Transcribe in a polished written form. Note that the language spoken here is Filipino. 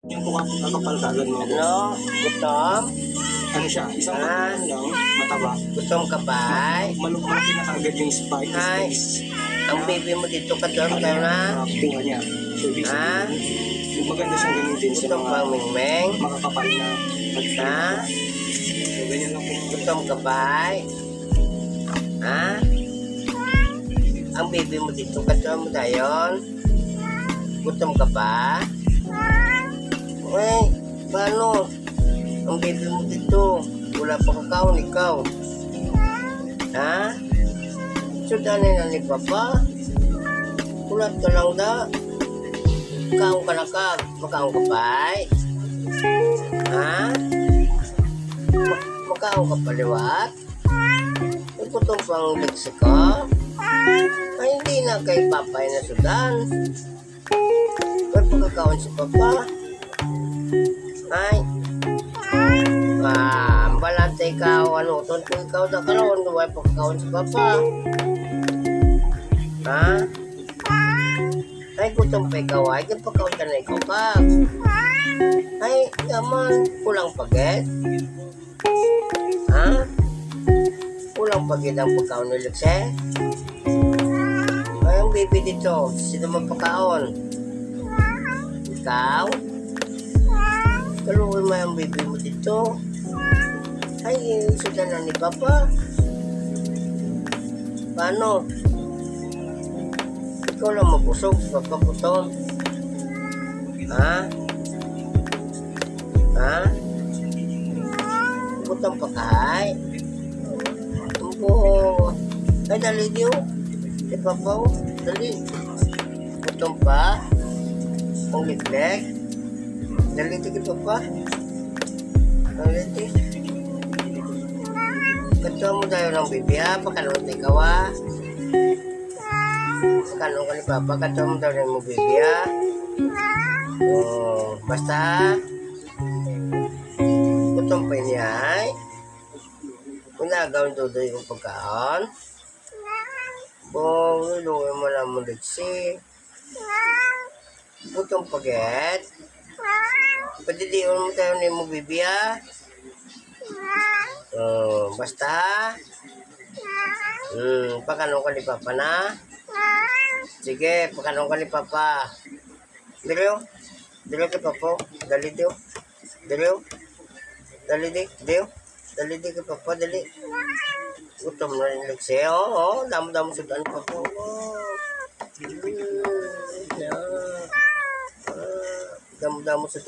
Yung mukha kakapal kagad mo. Ano? Gutom? Ano siya? Isang lang, mataba. Gutom ka ba? Malaki na kagad yung spike. Ay, ang baby mo dito ka doon ka na? Bunga niya. So, ibig Ha? sabihin, yung maganda siyang gamitin sa Gutom mga bang mingmeng? makakapal na Ha? So, ganyan lang kung Gutom ka ba? Ha? Ang baby mo dito ka doon mo dayon? Gutom ka ba? Uy, paano? Ang baby mo dito, wala pa kakaon ikaw. Ha? Sudanin na ni Papa. Kulat ka lang da. Kaon ka na ka. Makaon ka ba? Ha? Makaon ka paliwat? Iputong pang ligsi ka? Ay, hindi na kay Papa na sudan. May pagkakaon si Papa. Ay. Balante ikaw, ano, tonto ikaw na karoon, may pagkakaon si Papa. Ha? Ay, gutom pa ikaw, ay, pagkakaon ka na ikaw ka. Ay, naman, kulang paget. Ha? Kulang paget ang pagkaon ni Luxe. Ay, ang baby dito, sino magpakaon? Ikaw? Kaluhin mo yung baby mo dito. Ay, sila na ni Papa. Paano? Ikaw lang mabusog, Papa gutom. Ha? Ha? Gutom pa kay? Tumpo. Ay, dali niyo. Si Papa, dali. Gutom pa. Ang liglek. Dali ito kay Papa. Dali ito. Katuwa mo tayo ng bibi ha. Pakalot na ikaw ha. Pakalot ka ni Papa. Katuwa mo tayo ng bibi ha. Oh, basta ha. Gutom pa niya ay. Kung nagawin dodo yung pagkaan. Bong, lulungin mo lang mo diksi. Gutom paget. Padidiyon mo tayo ni mo bibi ha. Basta ha. Pakanong ka ni Papa na. Sige, pakanong ka ni Papa. Dilo. Dilo kay Papa. Dali dio. Dilo. Dali di. Dio. Dali di kay Papa. Dali. Gutom na rin Lexie. Oo. Damo-damo sudan Papa. Damo-damo sudan.